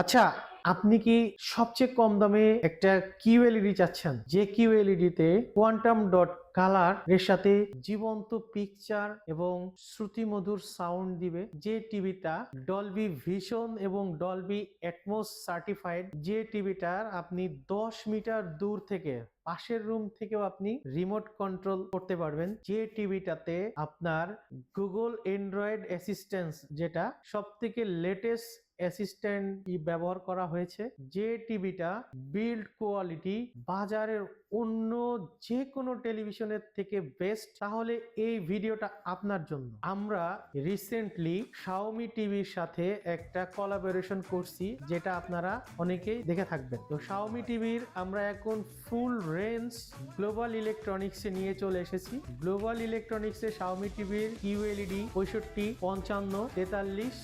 আচ্ছা, আপনি কি সবচেয়ে কম দামে একটা কিউএলইডি চাচ্ছেন, যে কিউএলইডিতে কোয়ান্টাম ডট কালার এর সাথে জীবন্ত পিকচার এবং শ্রুতিমধুর সাউন্ড দিবে, যে টিভিটা ডলবি ভিশন এবং ডলবি অ্যাটমস সার্টিফাইড, যে টিভিটার আপনি 10 মিটার দূর থেকে পাশের রুম থেকেও আপনি রিমোট কন্ট্রোল করতে পারবেন, যে টিভিটাতে আপনার গুগল অ্যান্ড্রয়েড অ্যাসিস্ট্যান্স, যেটা সব থেকে লেটেস্ট অ্যাসিস্ট্যান্ট ব্যবহার করা হয়েছে, যে টিভিটা বিল্ড কোয়ালিটি বাজারের অন্য যে কোনো টেলিভিশনের থেকে বেস্ট, তাহলে এই ভিডিওটা আপনার জন্য। আমরা রিসেন্টলি শাওমি টিভির সাথে একটা কোলাবোরেশন করছি, যেটা আপনারা অনেকেই দেখে থাকবেন। তো শাওমি টিভির আমরা এখন ফুল রেঞ্জ গ্লোবাল ইলেকট্রনিক্সে নিয়ে চলে এসেছি। গ্লোবাল ইলেকট্রনিক্সে শাওমি টিভির কিউএলইডি 65, 55, 43,